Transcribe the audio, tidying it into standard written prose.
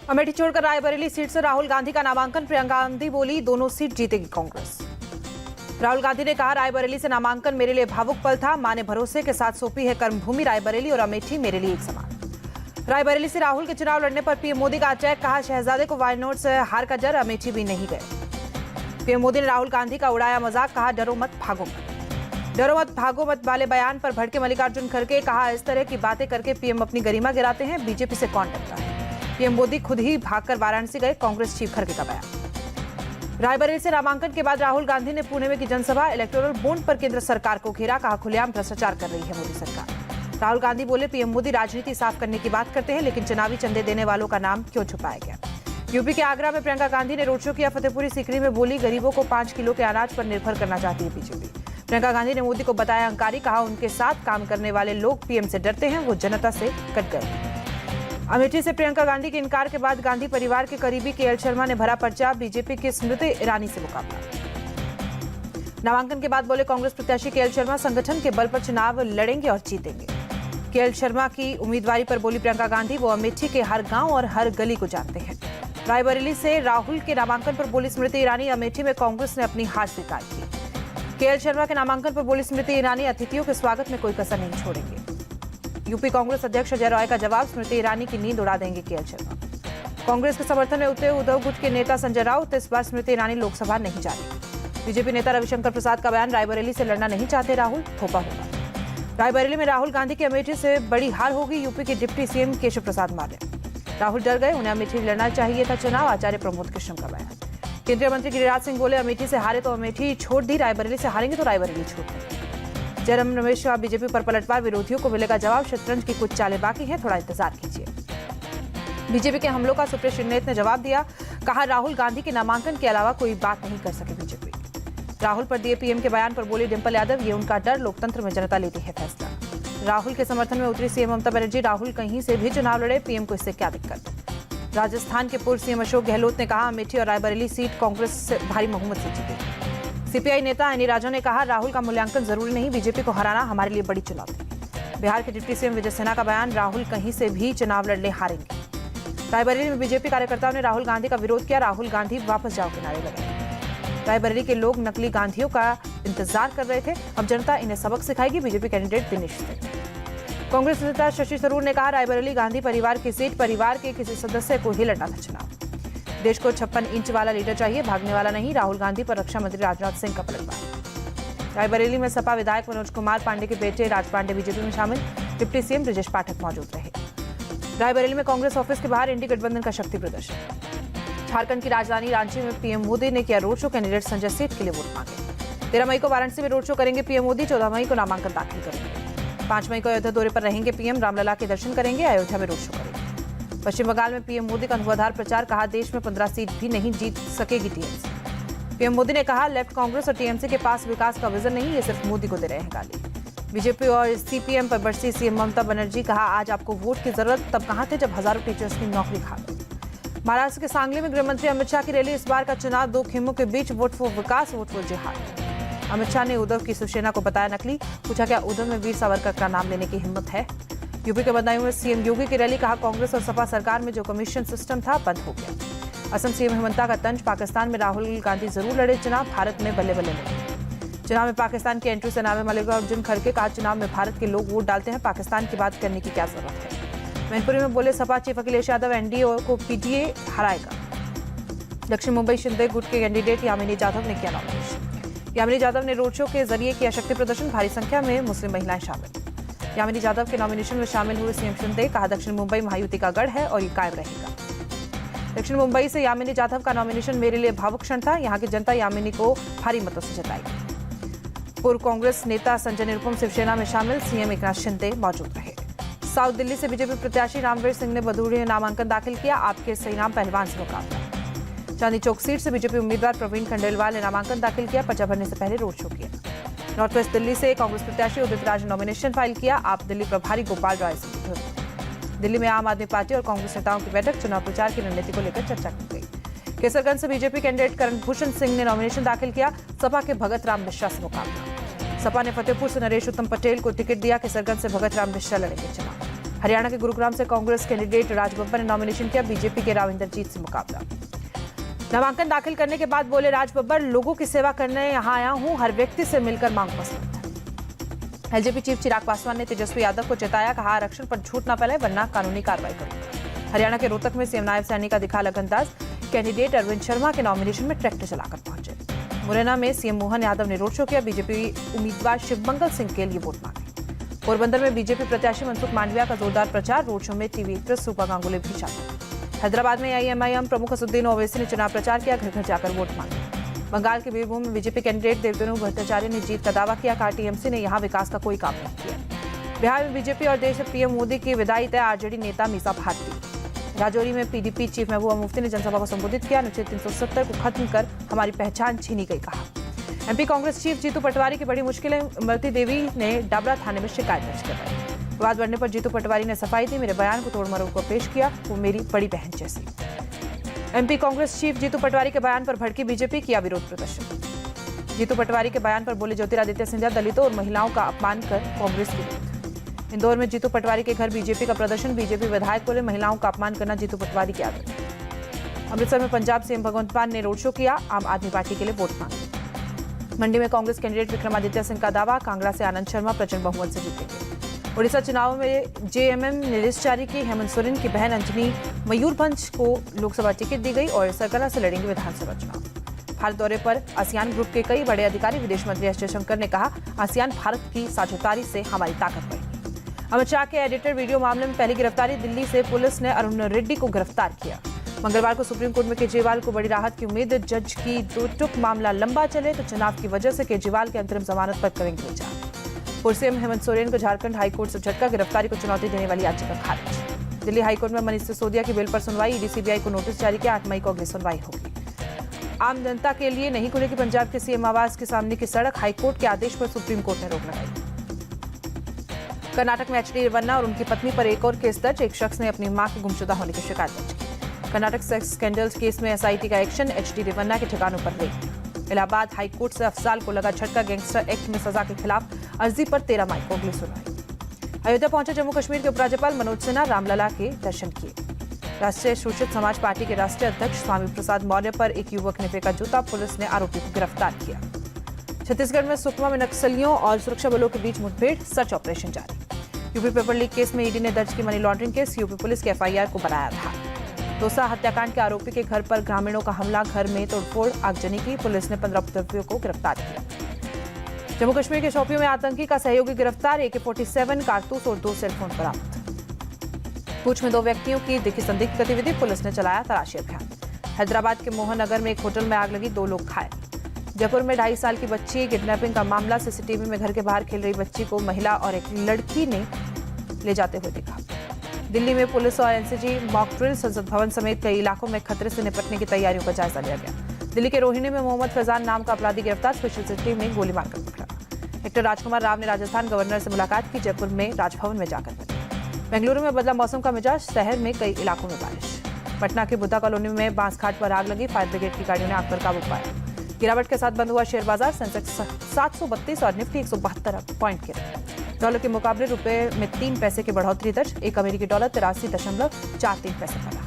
अमेठी छोड़कर रायबरेली सीट से राहुल गांधी का नामांकन। प्रियंका गांधी बोली, दोनों सीट जीतेगी कांग्रेस। राहुल गांधी ने कहा, रायबरेली से नामांकन मेरे लिए भावुक पल था। मां ने भरोसे के साथ सौंपी है कर्मभूमि रायबरेली और अमेठी मेरे लिए एक समान। रायबरेली से राहुल के चुनाव लड़ने पर पीएम मोदी का अटैक। कहा, शहजादे को वायनाड से हार का डर, अमेठी भी नहीं गए। पीएम मोदी ने राहुल गांधी का उड़ाया मजाक। कहा, डरो मत भागो मत। डरो मत भागो मत वाले बयान पर भड़के मल्लिकार्जुन खड़गे। कहा, इस तरह की बातें करके पीएम अपनी गरिमा गिराते हैं, बीजेपी से कौन डरता है। पीएम मोदी खुद ही भागकर वाराणसी गए, कांग्रेस चीफ खड़गे का बयान। रायबरेली से नामांकन के बाद राहुल गांधी ने पुणे में की जनसभा। इलेक्टोरल बॉन्ड पर केंद्र सरकार को घेरा। कहा, खुलेआम भ्रष्टाचार कर रही है मोदी सरकार। राहुल गांधी बोले, पीएम मोदी राजनीति साफ करने की बात करते हैं, लेकिन चुनावी चंदे देने वालों का नाम क्यों छुपाया गया। यूपी के आगरा में प्रियंका गांधी ने रोड शो किया। फतेहपुरी सीकरी में बोली, गरीबों को 5 किलो के अनाज पर निर्भर करना चाहती है बीजेपी। प्रियंका गांधी ने मोदी को बताया अहंकारी। कहा, उनके साथ काम करने वाले लोग पीएम से डरते हैं, वो जनता से कट गए। अमेठी से प्रियंका गांधी के इनकार के बाद गांधी परिवार के करीबी केएल शर्मा ने भरा पर्चा। बीजेपी की स्मृति ईरानी से मुकाबला। नामांकन के बाद बोले कांग्रेस प्रत्याशी केएल शर्मा, संगठन के बल पर चुनाव लड़ेंगे और जीतेंगे। केएल शर्मा की उम्मीदवारी पर बोली प्रियंका गांधी, वो अमेठी के हर गांव और हर गली को जानते हैं। रायबरेली से राहुल के नामांकन पर बोली स्मृति ईरानी, अमेठी में कांग्रेस ने अपनी हार स्वीकार की। केएल शर्मा के नामांकन पर बोली स्मृति ईरानी, अतिथियों के स्वागत में कोई कसर नहीं छोड़ेंगे। यूपी कांग्रेस अध्यक्ष अजय रॉय का जवाब, स्मृति ईरानी की नींद उड़ा देंगे केएल शर्मा। कांग्रेस के समर्थन में उतरे उद्धव गुट के नेता संजय राउत, इस बार स्मृति ईरानी लोकसभा नहीं जा रही। बीजेपी नेता रविशंकर प्रसाद का बयान, रायबरेली से लड़ना नहीं चाहते राहुल, थोपा होगा। रायबरेली में राहुल गांधी की अमेठी से बड़ी हार होगी। यूपी के डिप्टी सीएम केशव प्रसाद मौर्य, राहुल डर गए, उन्हें अमेठी लड़ना चाहिए था चुनाव। आचार्य प्रमोद कृष्ण का बयान। केंद्रीय मंत्री गिरिराज सिंह बोले, अमेठी से हारे तो अमेठी छोड़ दी, रायबरेली से हारेंगे तो रायबरेली छोड़ दी। जयराम रमेश का बीजेपी पर पलटवार, विरोधियों को मिलेगा जवाब। शतरंज की कुछ चालें बाकी हैं, थोड़ा इंतजार कीजिए। बीजेपी के हमलों का सुप्रिया श्रीनेत ने जवाब दिया। कहा, राहुल गांधी के नामांकन के अलावा कोई बात नहीं कर सके बीजेपी। राहुल पर दिए पीएम के बयान पर बोली डिंपल यादव, ये उनका डर, लोकतंत्र में जनता लेती है फैसला। राहुल के समर्थन में उतरी सीएम ममता बनर्जी, राहुल कहीं से भी चुनाव लड़े, पीएम को इससे क्या दिक्कत। राजस्थान के पूर्व सीएम अशोक गहलोत ने कहा, अमेठी और रायबरेली सीट कांग्रेस से भारी बहुमत से जीतेगी। सीपीआई नेता एनी राजा ने कहा, राहुल का मूल्यांकन जरूरी नहीं, बीजेपी को हराना हमारे लिए बड़ी चुनौती। बिहार के डिप्टी सीएम विजय सिन्हा का बयान, राहुल कहीं से भी चुनाव लड़ने हारेंगे। रायबरेली में बीजेपी कार्यकर्ताओं ने राहुल गांधी का विरोध किया। राहुल गांधी वापस जाओ के नारे लगाए। रायबरेली के लोग नकली गांधियों का इंतजार कर रहे थे, अब जनता इन्हें सबक सिखाएगी। BJP candidate Dinesh Singh. कांग्रेस नेता शशि थरूर ने कहा, रायबरेली गांधी परिवार की सीट, परिवार के किसी सदस्य को ही लड़ना था चुनाव। देश को 56 इंच वाला लीडर चाहिए, भागने वाला नहीं। राहुल गांधी पर रक्षा मंत्री राजनाथ सिंह का पलटवार। रायबरेली में सपा विधायक मनोज कुमार पांडे के बेटे राज पांडे बीजेपी में शामिल। डिप्टी सीएम ब्रजेश पाठक मौजूद रहे। रायबरेली में कांग्रेस ऑफिस के बाहर इंडी गठबंधन का शक्ति प्रदर्शन। झारखंड की राजधानी रांची में पीएम मोदी ने किया road show, candidate Sanjay Seth के लिए वोट मांगे। 13 मई को वाराणसी में रोड शो करेंगे पीएम मोदी, 14 मई को नामांकन दाखिल करेंगे। 5 मई को अयोध्या दौरे पर रहेंगे पीएम, रामलला के दर्शन करेंगे, अयोध्या में रोड शो करेंगे। पश्चिम बंगाल में पीएम मोदी का धुआंधार प्रचार। कहा, देश में 15 सीट भी नहीं जीत सकेगी टीएमसी। पीएम मोदी ने कहा, लेफ्ट कांग्रेस और टीएमसी के पास विकास का विजन नहीं, ये सिर्फ मोदी को दे रहे हैं गाली। बीजेपी और सीपीएम पर बरसी सीएम ममता बनर्जी। कहा, आज आपको वोट की जरूरत तब कहां थे जब हजारों टीचर्स की नौकरी खा गई। महाराष्ट्र के सांगली में गृहमंत्री अमित शाह की रैली। इस बार का चुनाव 2 खेमों के बीच, vote for vikas, vote for jihad. Amit Shah ने उद्धव की शिवसेना को बताया नकली। पूछा, क्या उद्धव में वीर सावरकर का नाम लेने की हिम्मत है। यूपी के बदायूं में सीएम योगी की रैली। कहा, कांग्रेस और सपा सरकार में जो कमीशन सिस्टम था बंद हो गया। असम सीएम हेमंता का तंज। पाकिस्तान में राहुल गांधी जरूर लड़े चुनाव, भारत में बल्ले बल्ले लड़े। चुनाव में पाकिस्तान की एंट्री से नावे मल्लिकार्जुन खड़गे। कहा, चुनाव में भारत के लोग वोट डालते हैं, पाकिस्तान की बात करने की क्या जरूरत है। मैनपुरी में बोले सपा चीफ अखिलेश यादव, एनडीए को पीटीए हराएगा। दक्षिण मुंबई शिंदे गुट के कैंडिडेट यामिनी जाधव ने किया नॉमिनेशन। यामिनी जाधव ने रोड शो के जरिए किया शक्ति प्रदर्शन, भारी संख्या में मुस्लिम महिलाएं शामिल। यामिनी जाधव के नॉमिनेशन में शामिल हुए सीएम शिंदे। कहा, दक्षिण मुंबई महायुति का गढ़ है और ये कायम रहेगा। दक्षिण मुंबई से यामिनी जाधव का नॉमिनेशन मेरे लिए भावुक क्षण था, यहाँ की जनता यामिनी को भारी मतों से जिताएगी। पूर्व कांग्रेस नेता संजय निरुपम शिवसेना में शामिल। सीएम एकनाथ शिंदे मौजूद रहे। साउथ दिल्ली से बीजेपी प्रत्याशी रामवीर सिंह ने बदूड़ी में नामांकन दाखिल किया। आपके सईराम पहलवान से मुकाबला। चांदी चौक सीट से बीजेपी उम्मीदवार प्रवीण खंडेलवाल ने नामांकन दाखिल किया। पर्चा भरने से पहले रोड शो किया। नॉर्थ वेस्ट दिल्ली से कांग्रेस प्रत्याशी उदित राज ने नॉमिनेशन फाइल किया। आप दिल्ली प्रभारी गोपाल राय से। दिल्ली में आम आदमी पार्टी और कांग्रेस नेताओं की बैठक। चुनाव प्रचार की रणनीति को लेकर चर्चा की गई। केसरगंज से बीजेपी कैंडिडेट करण भूषण सिंह ने नॉमिनेशन दाखिल किया। सपा के भगत राम मिश्रा से मुकाबला। सपा ने फतेहपुर से नरेश उत्तम पटेल को टिकट दिया। केसरगंज से भगत राम मिश्रा लड़ेंगे चुनाव। हरियाणा के गुरुग्राम से कांग्रेस कैंडिडेट राज बब्बर ने नॉमिनेशन किया, बीजेपी के राव इंद्रजीत से मुकाबला। नामांकन दाखिल करने के बाद बोले राज बब्बर, लोगों की सेवा करने यहां आया हूं, हर व्यक्ति से मिलकर मांग पसंद। एलजेपी चीफ चिराग पासवान ने तेजस्वी यादव को चेताया, कहा आरक्षण पर झूठ न फैलाए वरना कानूनी कार्रवाई करूंगा। हरियाणा के रोहतक में सीएम नायब सैनी का दिखा लगनदाज, कैंडिडेट अरविंद शर्मा के नॉमिनेशन में ट्रैक्टर चलाकर पहुंचे। मुरैना में सीएम मोहन यादव ने रोड शो किया, बीजेपी उम्मीदवार शिवमंगल सिंह के लिए वोट मांगे। पोरबंदर में बीजेपी प्रत्याशी मनसुख मांडविया का जोरदार प्रचार, रोड शो में टीवी एक्ट्रेस रूपा गांगुली भी शामिल। हैदराबाद में एआईएमआईएम प्रमुख असदुद्दीन ओवैसी ने चुनाव प्रचार किया, घर घर जाकर वोट मांगे। बंगाल के बीरभूम में बीजेपी कैंडिडेट देवेंद्र भट्टाचार्य ने जीत का दावा किया, कहा टीएमसी ने यहां विकास का कोई काम नहीं किया। बिहार में बीजेपी और देश में पीएम मोदी की विदाई तय, आरजेडी नेता मीसा भारती। राजौरी में पीडीपी चीफ महबूबा मुफ्ती ने जनसभा को संबोधित किया, अनुच्छेद 370 को खत्म कर हमारी पहचान छीनी गई, कहा। एमपी कांग्रेस चीफ जीतू पटवारी की बड़ी मुश्किलें, इमरती देवी ने डाबरा थाने में शिकायत दर्ज करवाई। विवाद बढ़ने पर जीतू पटवारी ने सफाई दी, मेरे बयान को तोड़ मरोड़ कर पेश किया, वो मेरी बड़ी बहन जैसी। एमपी कांग्रेस चीफ जीतू पटवारी के बयान पर भड़की बीजेपी, किया विरोध प्रदर्शन। जीतू पटवारी के बयान पर बोले ज्योतिरादित्य सिंधिया, दलितों और महिलाओं का अपमान कर कांग्रेस की विरोध। इंदौर में जीतू पटवारी के घर बीजेपी का प्रदर्शन, बीजेपी विधायक बोले महिलाओं का अपमान करना जीतू पटवारी की आदत। अमृतसर में पंजाब सीएम भगवंत मान ने रोड शो किया, आम आदमी पार्टी के लिए वोट मांगे। मंडी में कांग्रेस कैंडिडेट विक्रमादित्य सिंह का दावा, कांगड़ा से आनंद शर्मा प्रचंड बहुमत से जीतेंगे। उड़ीसा चुनाव में जेएमएम ने लिस्ट जारी की, हेमंत सोरेन की बहन अंजनी मयूरभंज को लोकसभा टिकट दी गई और सरकला से लड़ेंगे विधानसभा चुनाव। भारत दौरे पर आसियान ग्रुप के कई बड़े अधिकारी, विदेश मंत्री एस जयशंकर ने कहा, आसियान भारत की साझेदारी से हमारी ताकत बढ़ेगी। अमित शाह के एडिटर वीडियो मामले में पहली गिरफ्तारी, दिल्ली से पुलिस ने अरुण रेड्डी को गिरफ्तार किया। मंगलवार को सुप्रीम कोर्ट में केजरीवाल को बड़ी राहत की उम्मीद, जज की दो टुक मामला लंबा चले तो चुनाव की वजह से केजरीवाल के अंतरिम जमानत पर करेंगे विचार। पूर्व सीएम हेमंत सोरेन को झारखंड हाईकोर्ट से झटका, गिरफ्तारी को चुनौती देने वाली याचिका खारिज। दिल्ली हाईकोर्ट में मनीष सिसोदिया की बेल पर सुनवाई, ईडी सीबीआई को नोटिस जारी किया, 8 मई को अगली सुनवाई होगी। आम जनता के लिए नहीं खुलेगी पंजाब के सीएम आवास के सामने की सड़क, हाईकोर्ट के आदेश पर सुप्रीम कोर्ट ने रोक लगाई। कर्नाटक में एचडी रेवन्ना और उनकी पत्नी पर एक और केस दर्ज, एक शख्स ने अपनी मां के गुमशुदा होने की शिकायत दर्ज की। कर्नाटक सेक्स स्कैंडल केस में एसआईटी का एक्शन, एचडी रेवन्ना के ठिकानों पर रेड। इलाहाबाद हाईकोर्ट से अफजाल को लगा झटका, गैंगस्टर एक्ट में सजा के खिलाफ अर्जी पर 13 मई को अगली सुनवाई। अयोध्या पहुंचे जम्मू कश्मीर के उपराज्यपाल मनोज सिन्हा, रामलला के दर्शन किए। राष्ट्रीय शोषित समाज पार्टी के राष्ट्रीय अध्यक्ष स्वामी प्रसाद मौर्य पर एक युवक ने फेंका जूता, पुलिस ने आरोपी को गिरफ्तार किया। छत्तीसगढ़ में सुकमा में नक्सलियों और सुरक्षा बलों के बीच मुठभेड़, सर्च ऑपरेशन जारी। यूपी पेपर लीक केस में ईडी ने दर्ज की money laundering case, UP police के एफआईआर को बनाया था। दौसा हत्याकांड के आरोपी के घर पर ग्रामीणों का हमला, घर में तोड़फोड़, आगजनी की, पुलिस ने 15 उपद्रवियों को गिरफ्तार किया। जम्मू कश्मीर के शोपियों में आतंकी का सहयोगी गिरफ्तार, AK-47 कारतूस और 2 सेलफोन बरामद। पूछ में 2 व्यक्तियों की दिखी संदिग्ध गतिविधि, पुलिस ने चलाया तलाशी अभियान। हैदराबाद के मोहन नगर में एक होटल में आग लगी, 2 लोग घायल। जयपुर में 2.5 साल की बच्ची किडनैपिंग का मामला, सीसीटीवी में घर के बाहर खेल रही बच्ची को महिला और एक लड़की ने ले जाते हुए देखा। दिल्ली में पुलिस और एनसीजी मॉक ड्रिल, संसद भवन समेत कई इलाकों में खतरे से निपटने की तैयारियों का जायजा लिया गया। दिल्ली के रोहिणी में मोहम्मद फैजान नाम का अपराधी गिरफ्तार, स्पेशल सिटी में गोली मारकर पकड़ा। एक्टर राजकुमार राव ने राजस्थान गवर्नर से मुलाकात की, जयपुर में राजभवन में जाकर मिले। बेंगलुरु में बदला मौसम का मिजाज, शहर में कई इलाकों में बारिश। पटना के बुद्धा कॉलोनी में बांसघाट पर आग लगी, फायर ब्रिगेड की गाड़ियों ने आग पर काबू पाया। गिरावट के साथ बंद हुआ शेयर बाजार, सेंसेक्स 732 और निफ्टी 172 पॉइंट गिरा। डॉलर के मुकाबले रुपए में 3 पैसे की बढ़ोतरी दर्ज, एक अमेरिकी डॉलर 83.43 पैसे पर।